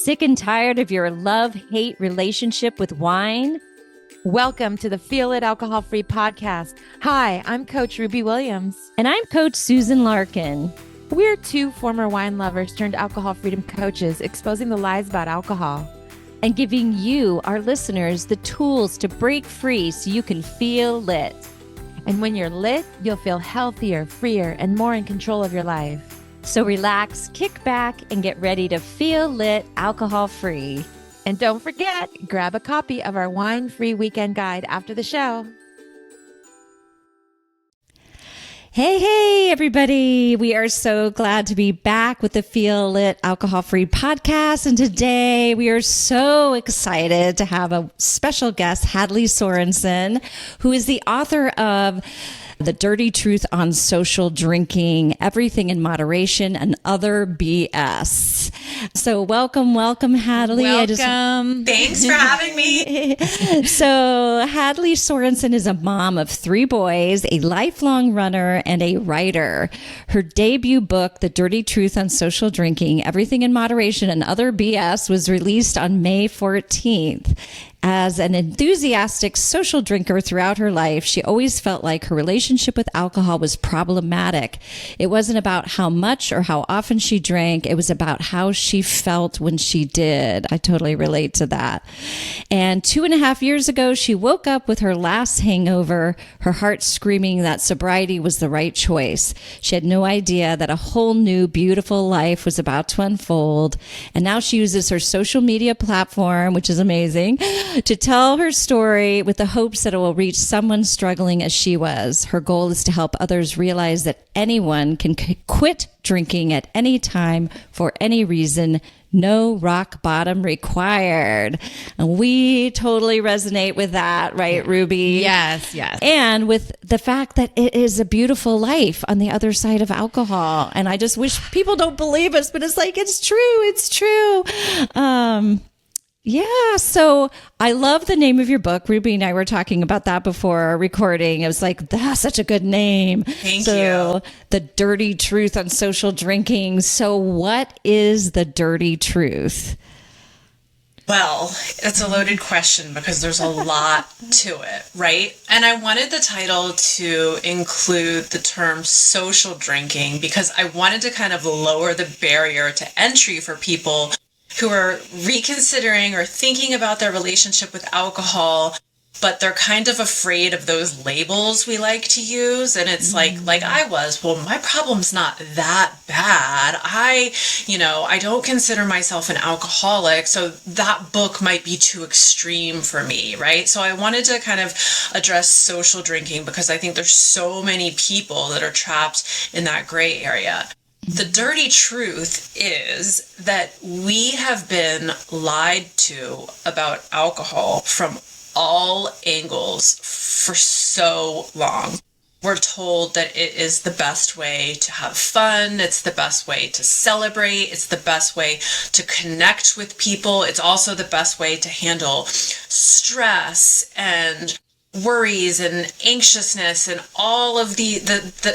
Sick and tired of your love-hate relationship with wine? Welcome to the Feel It Alcohol-Free podcast. Hi, I'm Coach Ruby Williams. And I'm Coach Susan Larkin. We're two former wine lovers turned alcohol freedom coaches, exposing the lies about alcohol. And giving you, our listeners, the tools to break free so you can feel lit. And when you're lit, you'll feel healthier, freer, and more in control of your life. So relax, kick back, and get ready to feel lit alcohol-free. And don't forget, grab a copy of our wine-free weekend guide after the show. Hey, everybody. We are so glad to be back with the Feel Lit Alcohol-Free podcast. And today we are so excited to have a special guest, Hadley Sorensen, who is the author of The Dirty Truth on Social Drinking, Everything in Moderation, and Other BS. So welcome, Hadley. Welcome. Thanks for having me. So Hadley Sorensen is a mom of 3 boys, a lifelong runner, and a writer. Her debut book, The Dirty Truth on Social Drinking, Everything in Moderation, and Other BS, was released on May 14th. As an enthusiastic social drinker throughout her life, she always felt like her relationship with alcohol was problematic. It wasn't about how much or how often she drank. It was about how she felt when she did. I totally relate to that. And 2.5 years ago, she woke up with her last hangover, her heart screaming that sobriety was the right choice. She had no idea that a whole new, beautiful life was about to unfold. And now she uses her social media platform, which is amazing, to tell her story with the hopes that it will reach someone struggling as she was. Her goal is to help others realize that anyone can quit drinking at any time for any reason. No rock bottom required. And we totally resonate with that, right, Ruby? Yes. And with the fact that it is a beautiful life on the other side of alcohol. And I just wish people don't believe us, but it's like, it's true. Yeah, so I love the name of your book. Ruby and I were talking about that before recording. It was like, that's such a good name. Thank you. The Dirty Truth on Social Drinking. So what is the dirty truth? Well, it's a loaded question because there's a lot to it, right? And I wanted the title to include the term social drinking because I wanted to kind of lower the barrier to entry for people who are reconsidering or thinking about their relationship with alcohol, but they're kind of afraid of those labels we like to use. And it's like I was, well, my problem's not that bad. I don't consider myself an alcoholic, so that book might be too extreme for me, right? So I wanted to kind of address social drinking because I think there's so many people that are trapped in that gray area. The dirty truth is that we have been lied to about alcohol from all angles for so long. We're told that it is the best way to have fun. It's the best way to celebrate. It's the best way to connect with people. It's also the best way to handle stress and worries and anxiousness and all of the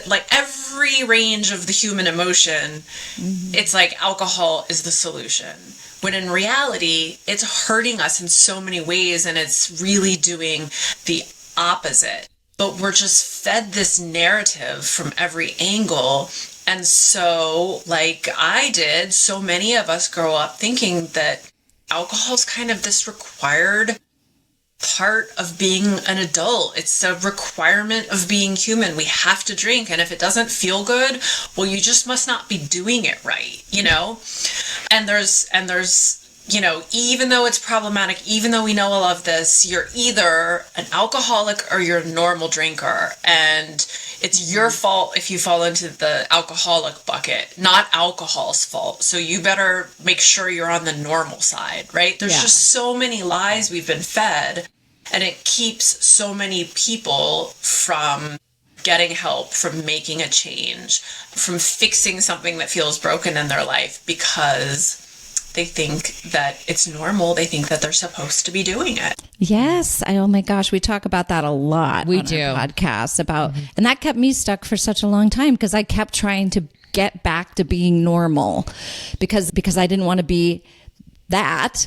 like every range of the human emotion. It's like alcohol is the solution, when in reality it's hurting us in so many ways and it's really doing the opposite. But we're just fed this narrative from every angle. And so, like I did, so many of us grow up thinking that alcohol is kind of this required part of being an adult. It's a requirement of being human. We have to drink, and if it doesn't feel good, well, you just must not be doing it right, And there's even though it's problematic, even though we know all of this, you're either an alcoholic or you're a normal drinker, and it's your fault if you fall into the alcoholic bucket, not alcohol's fault. So you better make sure you're on the normal side, right? There's just so many lies we've been fed, and it keeps so many people from getting help, from making a change, from fixing something that feels broken in their life because they think that it's normal. They think that they're supposed to be doing it. Yes. Oh my gosh. We talk about that a lot. We on do. Our podcasts about, and that kept me stuck for such a long time because I kept trying to get back to being normal because I didn't want to be that.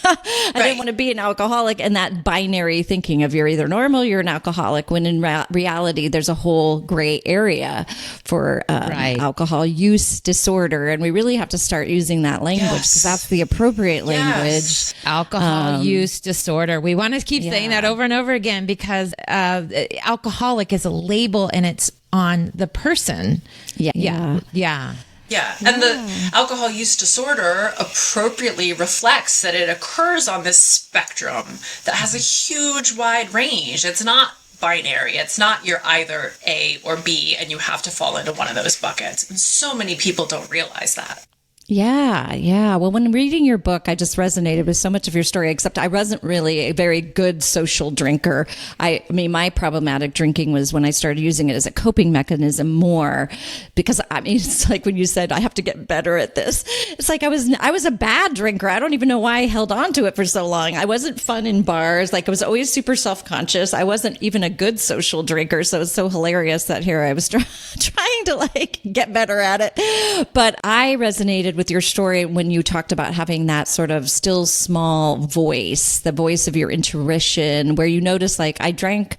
I didn't want to be an alcoholic, and that binary thinking of you're either normal, you're an alcoholic, when in reality, there's a whole gray area for alcohol use disorder. And we really have to start using that language because that's the appropriate language. Alcohol use disorder. We want to keep saying that over and over again because alcoholic is a label and it's on the person. Yeah, and the alcohol use disorder appropriately reflects that it occurs on this spectrum that has a huge wide range. It's not binary. It's not you're either A or B and you have to fall into one of those buckets. And so many people don't realize that. Yeah. Well, when reading your book, I just resonated with so much of your story, except I wasn't really a very good social drinker. I mean, my problematic drinking was when I started using it as a coping mechanism more, because I mean, it's like when you said, I have to get better at this. It's like I was a bad drinker. I don't even know why I held on to it for so long. I wasn't fun in bars. Like I was always super self-conscious. I wasn't even a good social drinker. So it's so hilarious that here I was trying to like get better at it. But I resonated with your story when you talked about having that sort of still small voice, the voice of your intuition, where you notice like I drank,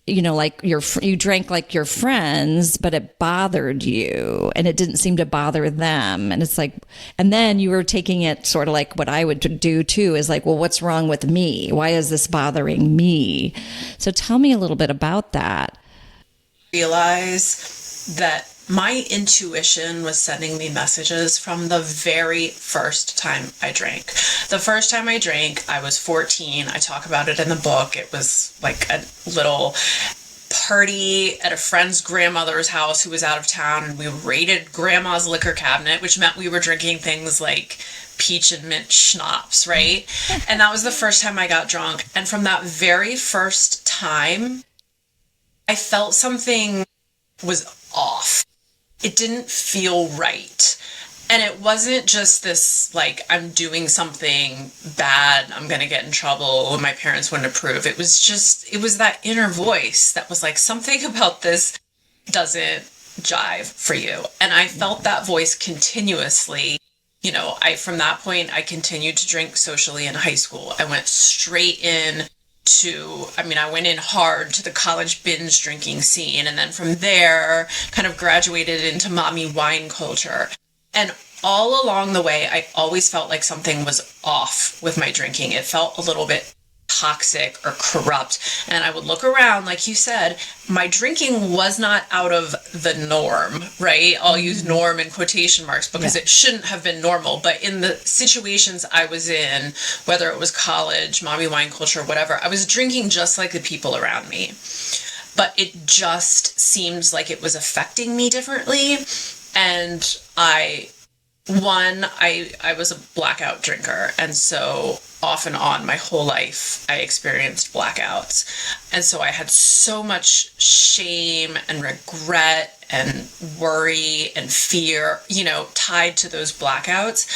like you drank like your friends, but it bothered you and it didn't seem to bother them. And it's like, and then you were taking it sort of like what I would do too, is like, well, what's wrong with me? Why is this bothering me? So tell me a little bit about that. Realize that my intuition was sending me messages from the very first time I drank. The first time I drank, I was 14. I talk about it in the book. It was like a little party at a friend's grandmother's house who was out of town, and we raided grandma's liquor cabinet, which meant we were drinking things like peach and mint schnapps, right? And that was the first time I got drunk. And from that very first time, I felt something was off. It didn't feel right. And it wasn't just this, like, I'm doing something bad, I'm going to get in trouble, and my parents wouldn't approve. It was that inner voice that was like, something about this doesn't jive for you. And I felt that voice continuously. From that point, I continued to drink socially in high school. I went straight in I went in hard to the college binge drinking scene. And then from there, kind of graduated into mommy wine culture. And all along the way, I always felt like something was off with my drinking. It felt a little bit toxic or corrupt. And I would look around, like you said, my drinking was not out of the norm, right? I'll use norm in quotation marks because it shouldn't have been normal. But in the situations I was in, whether it was college, mommy wine culture, whatever, I was drinking just like the people around me. But it just seemed like it was affecting me differently. And I was a blackout drinker. And so off and on my whole life, I experienced blackouts. And so I had so much shame and regret and worry and fear, tied to those blackouts.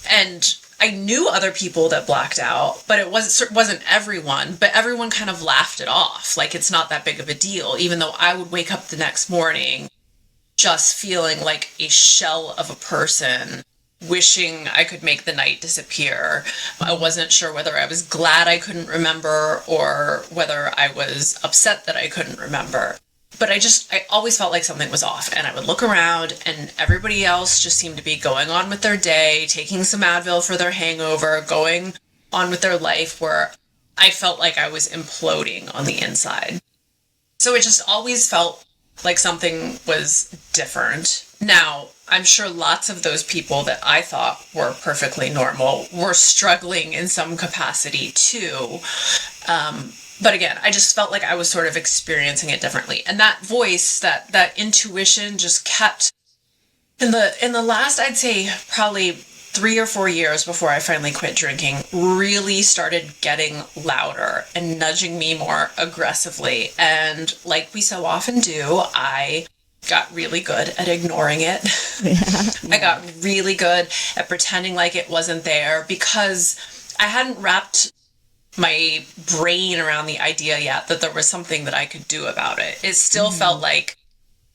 And I knew other people that blacked out, but it wasn't everyone, but everyone kind of laughed it off. Like, it's not that big of a deal, even though I would wake up the next morning just feeling like a shell of a person, wishing I could make the night disappear. I wasn't sure whether I was glad I couldn't remember or whether I was upset that I couldn't remember. But I always felt like something was off, and I would look around and everybody else just seemed to be going on with their day, taking some Advil for their hangover, going on with their life, where I felt like I was imploding on the inside. So it just always felt like something was different. Now, I'm sure lots of those people that I thought were perfectly normal were struggling in some capacity too. But again, I just felt like I was sort of experiencing it differently. And that voice, that intuition just kept, in the last, I'd say probably 3 or 4 years before I finally quit drinking, really started getting louder and nudging me more aggressively. And like we so often do, I got really good at ignoring it. I got really good at pretending like it wasn't there because I hadn't wrapped my brain around the idea yet that there was something that I could do about it. It still felt like,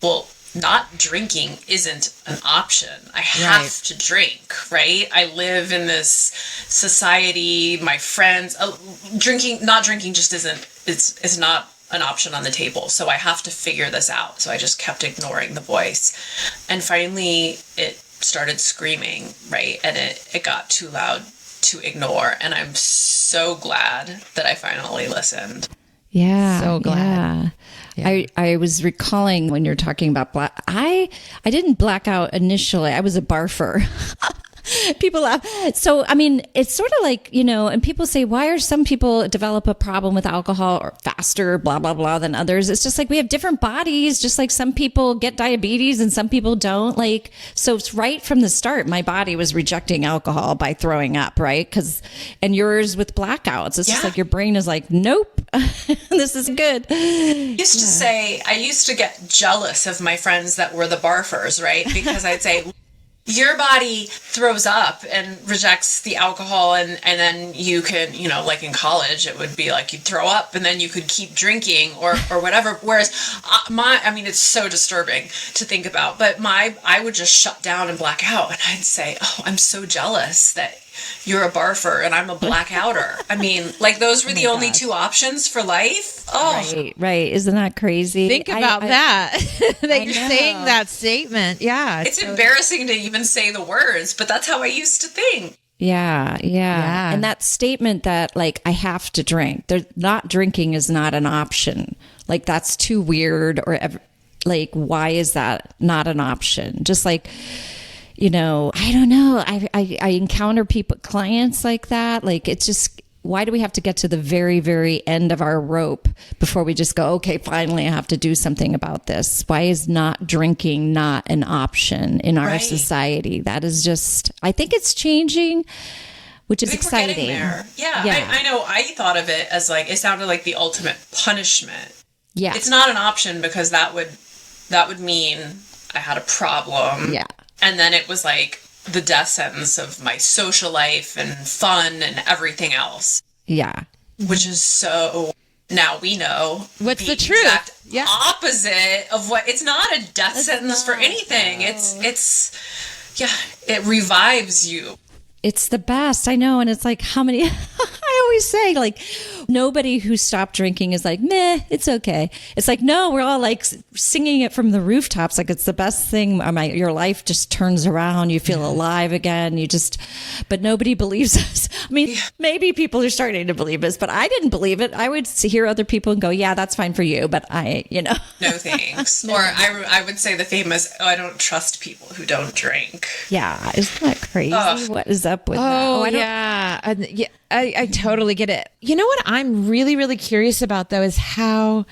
well, not drinking isn't an option. I have to drink, right? I live in this society, my friends, not drinking just it's not an option on the table. So I have to figure this out. So I just kept ignoring the voice. And finally it started screaming, right? And it got too loud to ignore. And I'm so glad that I finally listened. Yeah. So glad. Yeah. I was recalling when you're talking about I didn't black out initially. I was a barfer. People laugh. So, I mean, it's sort of like, and people say, why are some people develop a problem with alcohol or faster, blah, blah, blah, than others? It's just like we have different bodies, just like some people get diabetes and some people don't. So it's right from the start, my body was rejecting alcohol by throwing up, right? And yours with blackouts. It's just like your brain is like, nope, this is good. I used to get jealous of my friends that were the barfers, right? Because I'd say, your body throws up and rejects the alcohol, and then you can, like in college, it would be like you'd throw up and then you could keep drinking or whatever. Whereas it's so disturbing to think about, but I would just shut down and black out, and I'd say, oh, I'm so jealous that you're a barfer and I'm a blackouter. I mean, like those were the only two options for life. Oh, Right. Isn't that crazy? Think about that. That you're saying that statement. Yeah. It's embarrassing to even say the words, but that's how I used to think. Yeah. And that statement that like, I have to drink, not drinking is not an option. Like that's too weird, or like, why is that not an option? Just like, I don't know. I encounter clients like that. Like, it's just, why do we have to get to the very, very end of our rope before we just go, okay, finally I have to do something about this? Why is not drinking not an option in our society? That is just, I think it's changing, which is exciting. We're getting there. Yeah. I know. I thought of it as like, it sounded like the ultimate punishment. Yeah. It's not an option because that would mean I had a problem. Yeah. And then it was like the death sentence of my social life and fun and everything else. Yeah. Which is so, now we know. What's the truth? Exact opposite of what, it's not a death sentence for anything. It revives you. It's the best. I know. And it's like, how many, I always say, like, nobody who stopped drinking is like, meh, it's okay. It's like, no, we're all like singing it from the rooftops. Like, it's the best thing. Your life just turns around. You feel alive again. But nobody believes us. I mean, maybe people are starting to believe us, but I didn't believe it. I would hear other people and go, yeah, that's fine for you. But no thanks. Or I would say the famous, I don't trust people who don't drink. Yeah. Isn't that crazy? What is up with that? I totally get it. You know what I'm really, really curious about though is how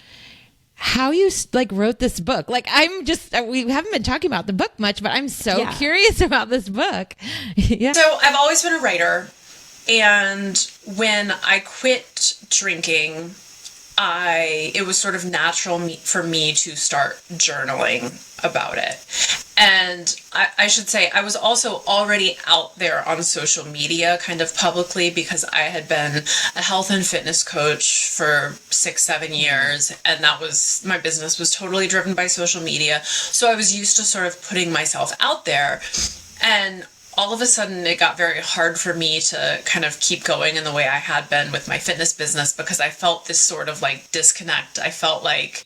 you like wrote this book. Like we haven't been talking about the book much, but I'm so curious about this book. Yeah. So I've always been a writer, and when I quit drinking, it was sort of natural for me to start journaling about it. And I should say, I was also already out there on social media kind of publicly, because I had been a health and fitness coach for 6-7 years. And my business was totally driven by social media. So I was used to sort of putting myself out there. And all of a sudden it got very hard for me to kind of keep going in the way I had been with my fitness business, because I felt this sort of like disconnect. I felt like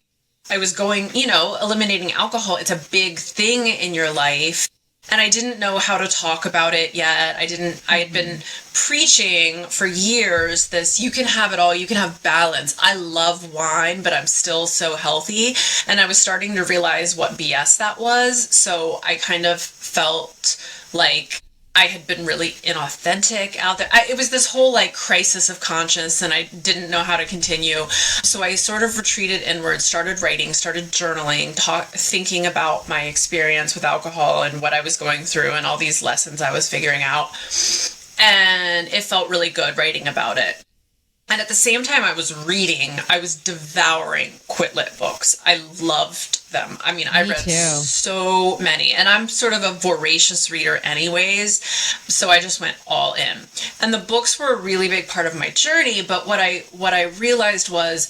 I was going, eliminating alcohol. It's a big thing in your life. And I didn't know how to talk about it yet. I had been preaching for years this, you can have it all, you can have balance. I love wine, but I'm still so healthy. And I was starting to realize what BS that was. So I kind of felt like I had been really inauthentic out there. It was this whole like crisis of conscience, and I didn't know how to continue. So I sort of retreated inward, started writing, started journaling, thinking about my experience with alcohol and what I was going through and all these lessons I was figuring out. And it felt really good writing about it. And at the same time I was reading, I was devouring Quit Lit books. I loved them. I mean, I read so many, and I'm sort of a voracious reader anyways. So I just went all in, and the books were a really big part of my journey. But what I realized was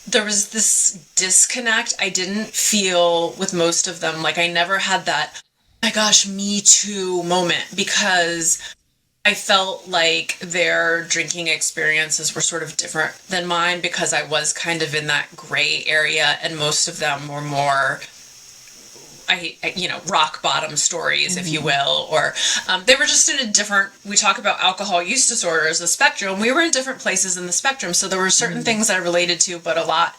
there was this disconnect I didn't feel with most of them. Like I never had that, oh my gosh, me too moment, because I felt like their drinking experiences were sort of different than mine, because I was kind of in that gray area, and most of them were more, rock bottom stories, if you will, or they were just in a different, we talk about alcohol use disorder as a spectrum. We were in different places in the spectrum. So there were certain things I related to, but a lot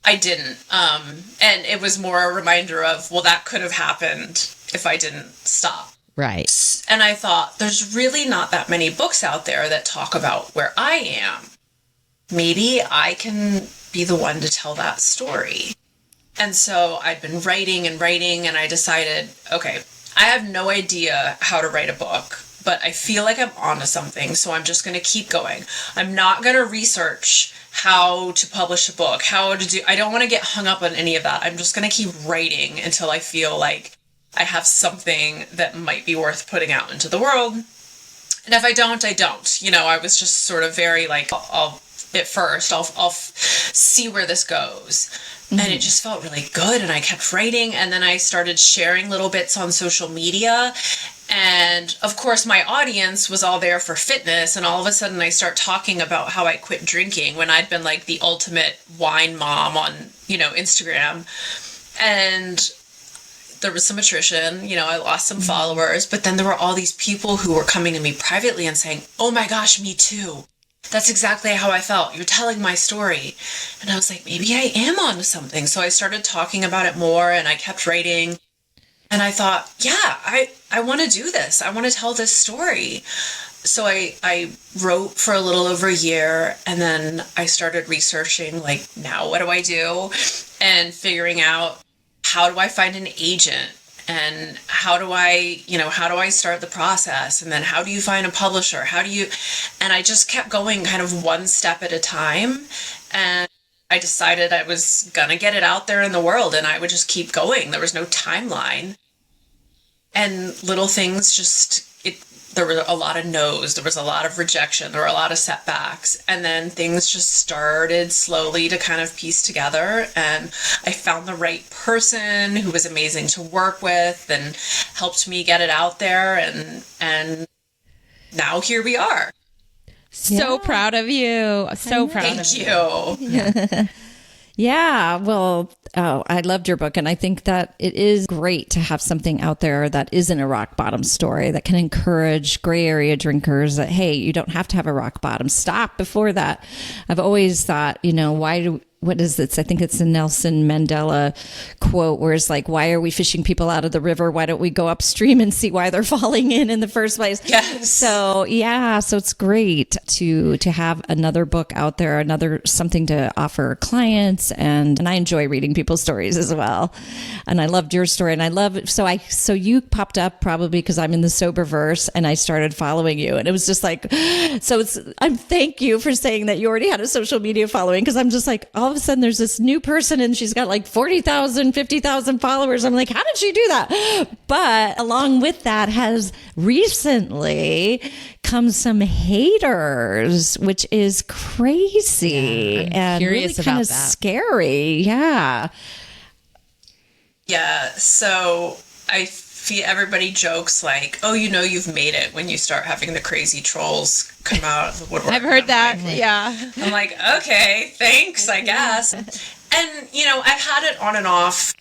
I didn't. And it was more a reminder of, well, that could have happened if I didn't stop. Right. And I thought, there's really not that many books out there that talk about where I am. Maybe I can be the one to tell that story. And so I'd been writing, and I decided, okay, I have no idea how to write a book, but I feel like I'm onto something, so I'm just going to keep going. I'm not going to research how to publish a book, I don't want to get hung up on any of that. I'm just going to keep writing until I feel like I have something that might be worth putting out into the world. And if I don't, I don't. I was just sort of very like, I'll see where this goes. And it just felt really good. And I kept writing. And then I started sharing little bits on social media. And of course, my audience was all there for fitness. And all of a sudden, I start talking about how I quit drinking when I'd been like the ultimate wine mom on, Instagram. And there was some attrition, I lost some followers. But then there were all these people who were coming to me privately and saying, oh my gosh, me too. That's exactly how I felt. You're telling my story. And I was like, maybe I am onto something. So I started talking about it more, and I kept writing. And I thought, yeah, I want to do this. I want to tell this story. So I wrote for a little over a year, and then I started researching, like, now what do I do? And figuring out, how do I find an agent? And how do I start the process? And then how do you find a publisher? And I just kept going kind of one step at a time. And I decided I was going to get it out there in the world, and I would just keep going. There was no timeline. And little things there were a lot of no's, there was a lot of rejection, there were a lot of setbacks, and then things just started slowly to kind of piece together, and I found the right person who was amazing to work with and helped me get it out there, and now here we are. So proud of you. So proud of you. Thank you. Yeah, well, I loved your book, and I think that it is great to have something out there that isn't a rock bottom story that can encourage gray area drinkers that, hey, you don't have to have a rock bottom. Stop before that. I've always thought, what is this? I think it's a Nelson Mandela quote where it's like, why are we fishing people out of the river? Why don't we go upstream and see why they're falling in the first place? Yes. So it's great to have another book out there, something to offer clients. And I enjoy reading people's stories as well. And I loved your story. And so you popped up probably because I'm in the Soberverse, and I started following you. And it was just like, thank you for saying that you already had a social media following, because I'm just like, all of a sudden there's this new person and she's got like 40,000, 50,000 followers. I'm like, how did she do that? But along with that has recently come some haters, which is crazy and really kind of scary. Yeah. Yeah. So everybody jokes like, oh, you've made it when you start having the crazy trolls come out of the woodwork. I've heard that. Like, yeah. I'm like, okay, thanks, I guess. And, I've had it on and off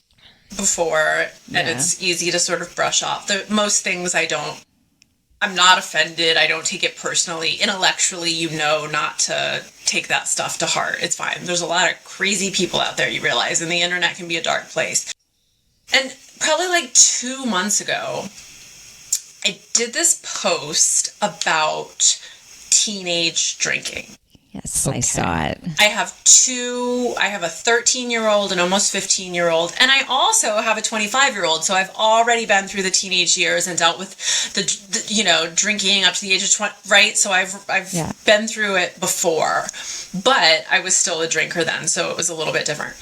before, and it's easy to sort of brush off. Most things I'm not offended. I don't take it personally. Intellectually, not to take that stuff to heart. It's fine. There's a lot of crazy people out there, you realize, and the internet can be a dark place. And probably like 2 months ago, I did this post about teenage drinking. Yes, okay. I saw it. I have a 13-year-old and almost 15-year-old, and I also have a 25-year-old. So I've already been through the teenage years and dealt with the drinking up to the age of 20, right? So I've been through it before, but I was still a drinker then, so it was a little bit different.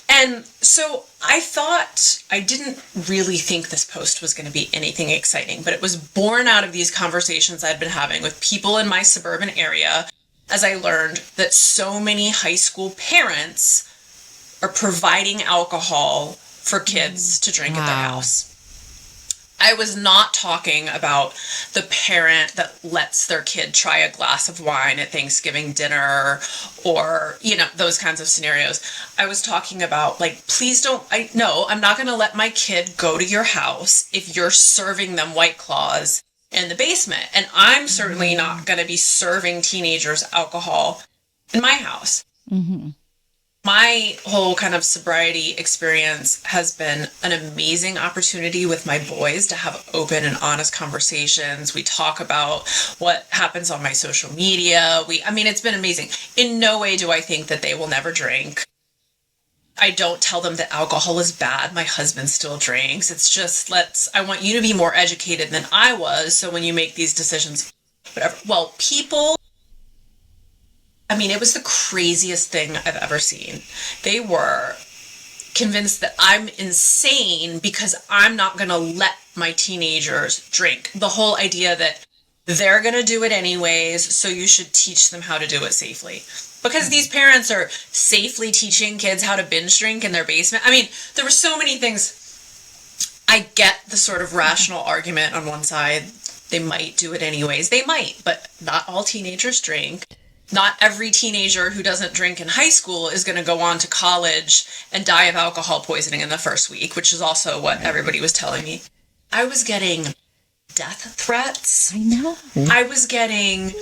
And so I didn't really think this post was going to be anything exciting, but it was born out of these conversations I'd been having with people in my suburban area as I learned that so many high school parents are providing alcohol for kids to drink at their house. I was not talking about the parent that lets their kid try a glass of wine at Thanksgiving dinner or, those kinds of scenarios. I was talking about, like, please don't, I'm not going to let my kid go to your house if you're serving them White Claws in the basement. And I'm certainly not going to be serving teenagers alcohol in my house. Mm-hmm. My whole kind of sobriety experience has been an amazing opportunity with my boys to have open and honest conversations. We talk about what happens on my social media. It's been amazing. In no way do I think that they will never drink. I don't tell them that alcohol is bad. My husband still drinks. It's just, I want you to be more educated than I was. So when you make these decisions, whatever. Well, it was the craziest thing I've ever seen. They were convinced that I'm insane because I'm not going to let my teenagers drink. The whole idea that they're going to do it anyways, so you should teach them how to do it safely. Because these parents are safely teaching kids how to binge drink in their basement. There were so many things. I get the sort of rational argument on one side. They might do it anyways. They might, but not all teenagers drink. Not every teenager who doesn't drink in high school is going to go on to college and die of alcohol poisoning in the first week, which is also what everybody was telling me. I was getting death threats. I know. I was getting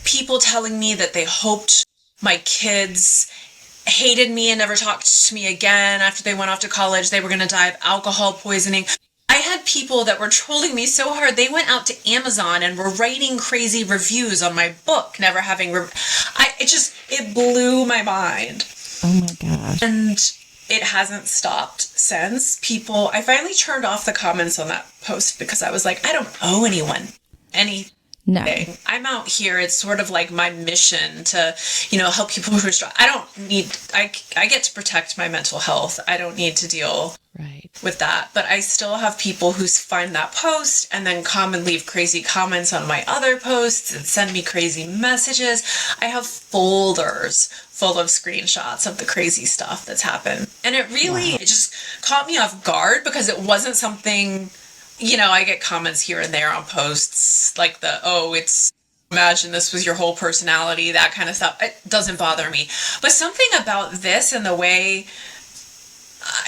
people telling me that they hoped my kids hated me and never talked to me again after they went off to college. They were going to die of alcohol poisoning. I had people that were trolling me so hard, they went out to Amazon and were writing crazy reviews on my book, never having... it blew my mind. Oh my gosh. And it hasn't stopped since. I finally turned off the comments on that post because I was like, I don't owe anyone anything. No. I'm out here. It's sort of like my mission to, help people who are strong. I get to protect my mental health. I don't need to deal with that. But I still have people who find that post and then come and leave crazy comments on my other posts and send me crazy messages. I have folders full of screenshots of the crazy stuff that's happened. And it just caught me off guard because it wasn't something... I get comments here and there on posts like imagine this was your whole personality, that kind of stuff. It doesn't bother me. But something about this and the way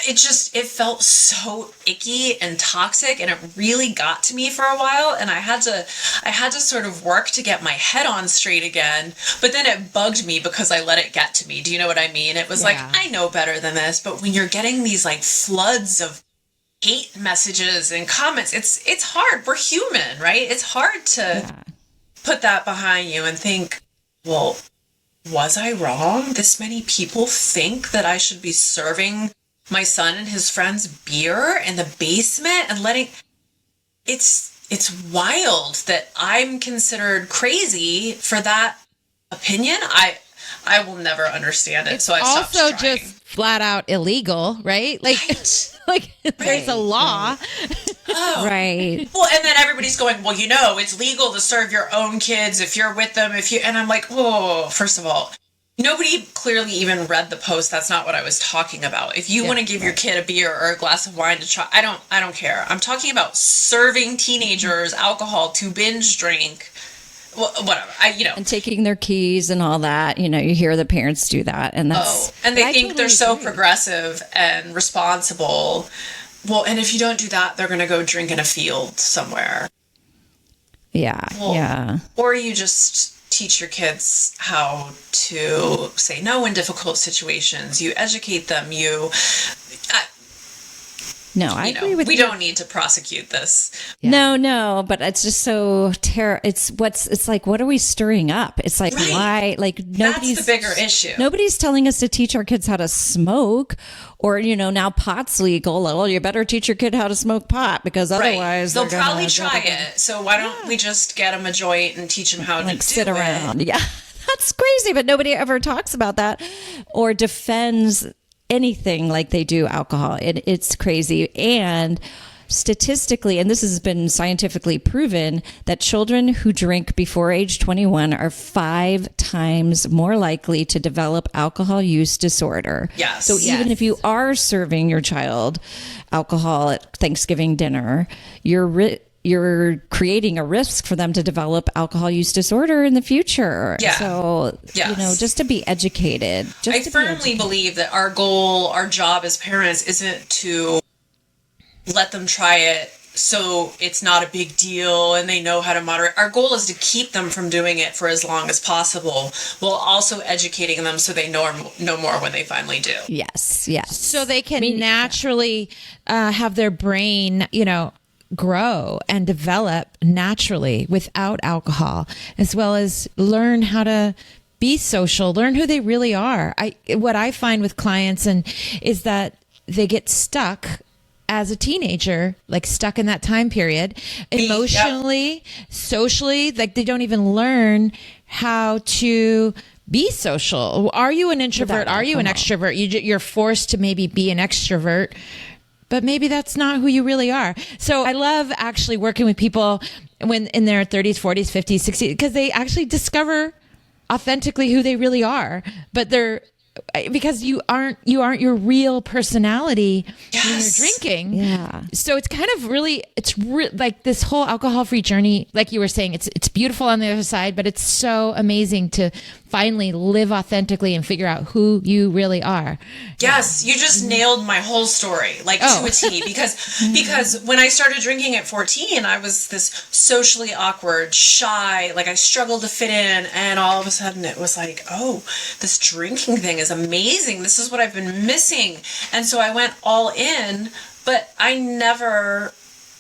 it felt so icky and toxic, and it really got to me for a while. And I had to sort of work to get my head on straight again. But then it bugged me because I let it get to me. Do you know what I mean? It was like, I know better than this. But when you're getting these floods of hate messages and comments, it's hard. We're human, right? It's hard to put that behind you and think, well, was I wrong? This many people think that I should be serving my son and his friends beer in the basement and letting... It's wild that I'm considered crazy for that opinion. I will never understand it. So I stopped trying. Also just flat out illegal, right? There's a law. Oh. Right. Well, and then everybody's going, well, it's legal to serve your own kids if you're with them. And I'm like, whoa, first of all, nobody clearly even read the post. That's not what I was talking about. If you want to give your kid a beer or a glass of wine to try, I don't care. I'm talking about serving teenagers alcohol to binge drink. Well, whatever. And taking their keys and all that. You hear the parents do that, and that's. Oh, and they think they're so progressive and responsible. Well, and if you don't do that, they're going to go drink in a field somewhere. Yeah. Yeah. Or you just teach your kids how to say no in difficult situations. You educate them. No, I agree with you. We don't need to prosecute this. Yeah. No, but it's just so it's like, what are we stirring up? It's like, why? Like, nobody's... That's the bigger issue. Nobody's telling us to teach our kids how to smoke, or, now pot's legal. Well, you better teach your kid how to smoke pot, because otherwise they'll probably try it. So why don't we just get them a joint and teach them how to sit around? Yeah, that's crazy. But nobody ever talks about that or defends anything like they do alcohol. It's crazy. And statistically, and this has been scientifically proven, that children who drink before age 21 are 5 times more likely to develop alcohol use disorder. Yes. So even if you are serving your child alcohol at Thanksgiving dinner, you're creating a risk for them to develop alcohol use disorder in the future. Yeah. So, just to be educated. I firmly believe that our goal, our job as parents isn't to let them try it so it's not a big deal and they know how to moderate. Our goal is to keep them from doing it for as long as possible, while also educating them so they know more when they finally do. Yes. So they can naturally have their brain, grow and develop naturally without alcohol, as well as learn how to be social, learn who they really are. What I find with clients is that they get stuck as a teenager, like stuck in that time period, emotionally, socially, like they don't even learn how to be social. Are you an introvert? Are you an extrovert? You're forced to maybe be an extrovert, but maybe that's not who you really are. So I love actually working with people when in their 30s, 40s, 50s, 60s, because they actually discover authentically who they really are, but because you aren't your real personality when you're drinking. Yeah. So it's kind of really, like this whole alcohol-free journey, like you were saying, it's beautiful on the other side, but it's so amazing to finally live authentically and figure out who you really are. Yes, you just nailed my whole story, to a T, because when I started drinking at 14, I was this socially awkward, shy, like I struggled to fit in, and all of a sudden it was like, oh, this drinking thing is amazing. This is what I've been missing. And so I went all in, but I never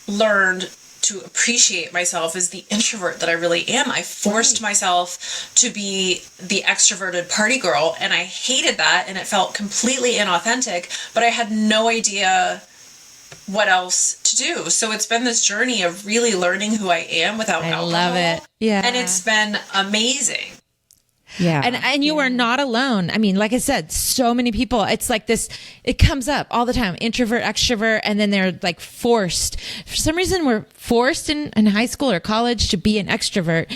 learned to appreciate myself as the introvert that I really am. I forced myself to be the extroverted party girl, and I hated that, and it felt completely inauthentic, but I had no idea what else to do. So it's been this journey of really learning who I am without alcohol. I love it. Yeah. And it's been amazing. Yeah. And you are not alone. I mean, like I said, so many people, it's like this, it comes up all the time, introvert, extrovert, and then they're like forced. For some reason, we're forced in high school or college to be an extrovert.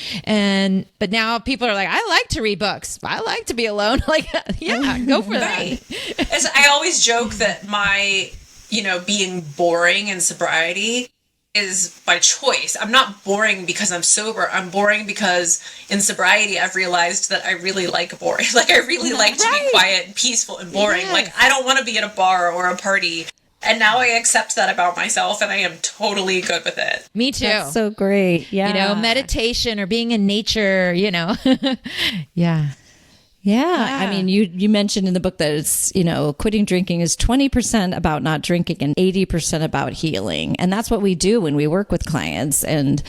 But now people are like, I like to read books. I like to be alone. Like, yeah, go for that. As I always joke that my, being boring in sobriety is by choice. I'm not boring because I'm sober. I'm boring because in sobriety, I've realized that I really like boring. Like, I really like to be quiet and peaceful and boring. Yes. Like, I don't want to be at a bar or a party. And now I accept that about myself, and I am totally good with it. Me too. That's so great. Yeah. Meditation or being in nature, Yeah. Yeah. I mean, you mentioned in the book that it's, quitting drinking is 20% about not drinking and 80% about healing. And that's what we do when we work with clients. And,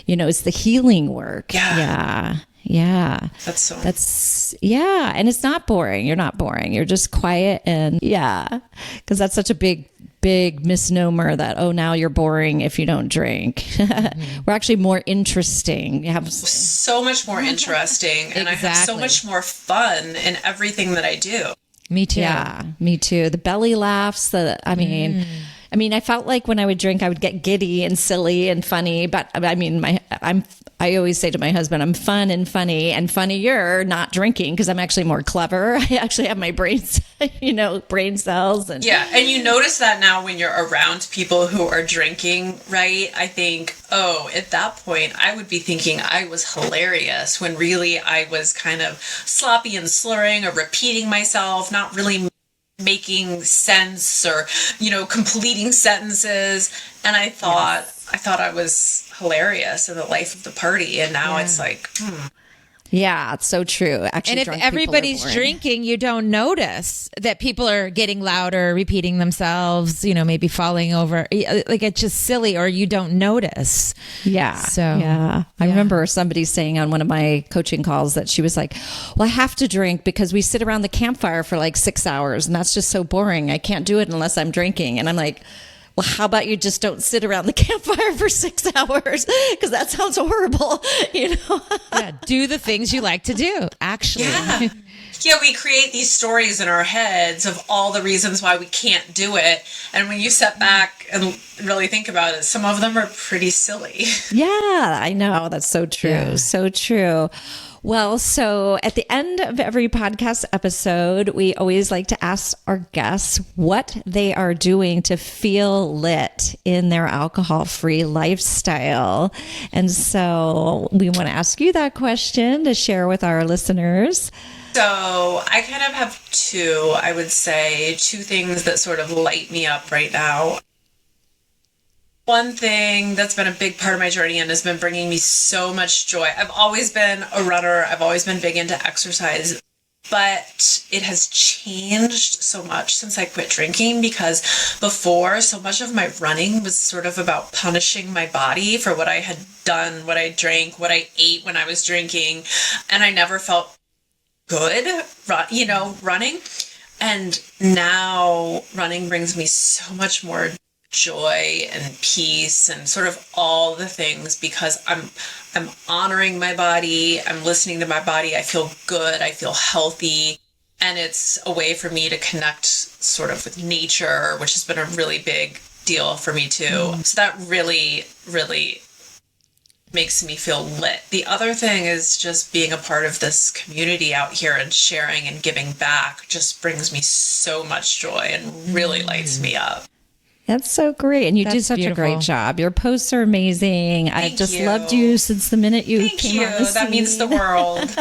it's the healing work. Yeah. Yeah. And it's not boring. You're not boring. You're just quiet. And because that's such a big misnomer that, now you're boring if you don't drink. We're actually more interesting. You have so much more interesting, and I have so much more fun in everything that I do. Me too. Yeah, me too. The belly laughs. I mean, I felt like when I would drink, I would get giddy and silly and funny. But I mean, I always say to my husband, I'm fun and funny and funnier not drinking because I'm actually more clever. I actually have my brain cells. And you notice that now when you're around people who are drinking, right? I think, at that point, I would be thinking I was hilarious when really I was kind of sloppy and slurring or repeating myself, not really making sense or, completing sentences. And I thought I was hilarious in the life of the party. And now it's like, Yeah, it's so true. Actually, and if everybody's drinking, you don't notice that people are getting louder, repeating themselves, maybe falling over. Like, it's just silly, or you don't notice. Yeah. So, I remember somebody saying on one of my coaching calls that she was like, well, I have to drink because we sit around the campfire for like 6 hours and that's just so boring. I can't do it unless I'm drinking. And I'm like, well, how about you just don't sit around the campfire for 6 hours? Because that sounds horrible, Yeah, do the things you like to do, actually. Yeah. we create these stories in our heads of all the reasons why we can't do it. And when you step back and really think about it, some of them are pretty silly. Yeah, I know. That's so true. Yeah. So true. Well, so at the end of every podcast episode, we always like to ask our guests what they are doing to feel lit in their alcohol-free lifestyle. And so we want to ask you that question to share with our listeners. So I kind of have two, I would say, two things that sort of light me up right now. One thing that's been a big part of my journey and has been bringing me so much joy. I've always been a runner. I've always been big into exercise, but it has changed so much since I quit drinking, because before, so much of my running was sort of about punishing my body for what I had done, what I drank, what I ate when I was drinking. And I never felt good, running. And now running brings me so much more joy and peace and sort of all the things, because I'm honoring my body, I'm listening to my body, I feel good, I feel healthy, and it's a way for me to connect sort of with nature, which has been a really big deal for me too. So that really, really makes me feel lit. The other thing is just being a part of this community out here and sharing and giving back just brings me so much joy and really lights me up. That's so great. And you do That's such beautiful. a great job. Your posts are amazing. I've just you. loved you since the minute you Thank came you. on the scene. That means the world.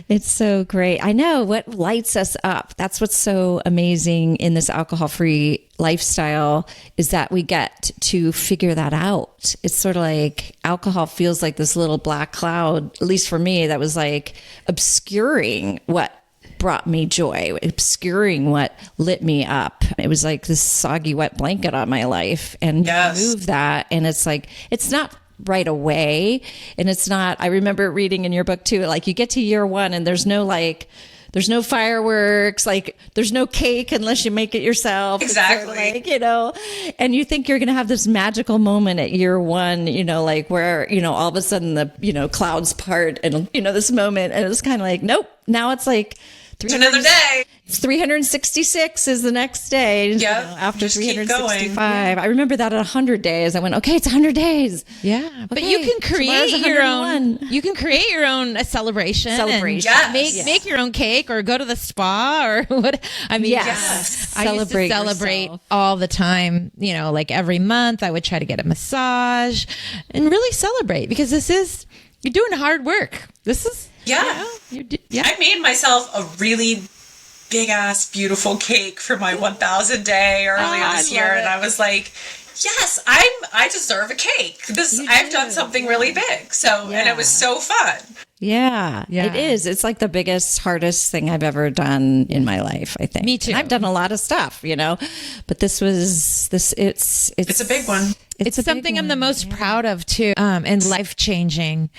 It's so great. I know what lights us up. That's what's so amazing in this alcohol-free lifestyle, is that we get to figure that out. It's sort of like alcohol feels like this little black cloud, at least for me, that was like obscuring what brought me joy, obscuring what lit me up. It was like this soggy wet blanket on my life, and Yes. move that. And it's like, it's not right away. And it's not, I remember reading in your book too, like you get to year one and there's no fireworks, like there's no cake unless you make it yourself. It's sort of Exactly. like, and you think you're going to have this magical moment at year one, like where, all of a sudden the, clouds part and, this moment. And it's kind of like, nope. Now it's like, It's another day. It's 366 is the next day. Yep. After Just keep 365. going. I remember that at 100 days. I went, okay, it's 100 days. Yeah, but Okay, you can tomorrow's create your 101. own. You can create your own celebration. and Celebration. Yes. Make your own cake or go to the spa or what. I mean, Yes. I Celebrate used to celebrate yourself. all the time. Like every month, I would try to get a massage and really celebrate, because you're doing hard work. This is Yeah. yeah. I made myself a really big ass beautiful cake for my 1000 day earlier I this year, love and it. I was like, yes, I deserve a cake. I've done something really big. So, and it was so fun. Yeah, Yeah. it is. It's like the biggest, hardest thing I've ever done in my life, I think. Me too. And I've done a lot of stuff, but it's It's a big one. It's a big something I'm the one. most proud of too, and life changing.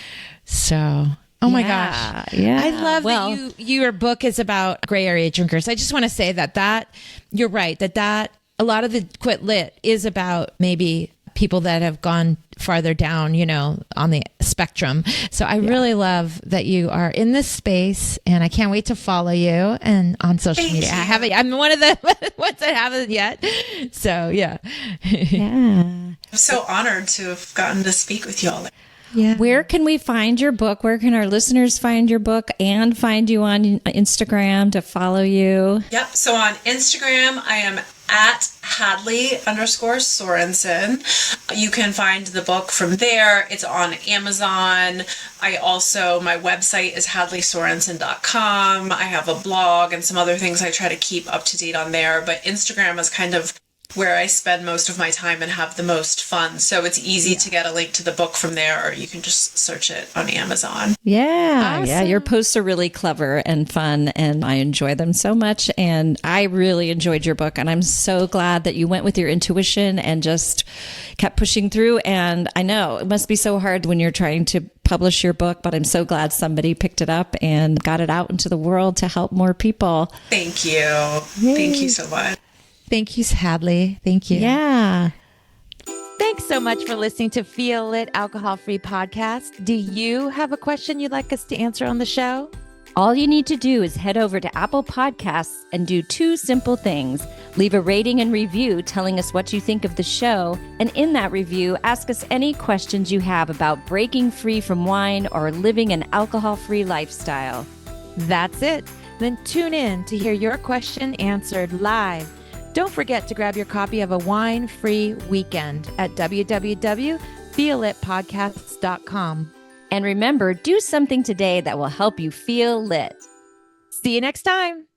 So, oh my gosh, Yeah. I love Well- that your book is about gray area drinkers. I just want to say that you're right, that a lot of the Quit Lit is about maybe people that have gone farther down, on the spectrum. So I really love that you are in this space, and I can't wait to follow you and on social Thank media. you. I'm one of the ones that haven't yet. So yeah. Yeah. I'm so honored to have gotten to speak with you all. Yeah. Where can we find your book? Where can our listeners find your book and find you on Instagram to follow you? Yep. So on Instagram, I am at Hadley_Sorensen. You can find the book from there. It's on Amazon. My website is hadleysorensen.com. I have a blog and some other things I try to keep up to date on there. But Instagram is kind of where I spend most of my time and have the most fun. So it's easy to get a link to the book from there, or you can just search it on Amazon. Yeah. Yeah. Awesome. Your posts are really clever and fun, and I enjoy them so much. And I really enjoyed your book. And I'm so glad that you went with your intuition and just kept pushing through. And I know it must be so hard when you're trying to publish your book, but I'm so glad somebody picked it up and got it out into the world to help more people. Thank you. Thank you so much. Thank you, Hadley. Thank you. Yeah. Thanks so much for listening to Feel Lit Alcohol Free Podcast. Do you have a question you'd like us to answer on the show? All you need to do is head over to Apple Podcasts and do 2 simple things. Leave a rating and review telling us what you think of the show, and in that review, ask us any questions you have about breaking free from wine or living an alcohol-free lifestyle. That's it. Then tune in to hear your question answered live. Don't forget to grab your copy of A Wine-Free Weekend at www.feelitpodcasts.com. And remember, do something today that will help you feel lit. See you next time.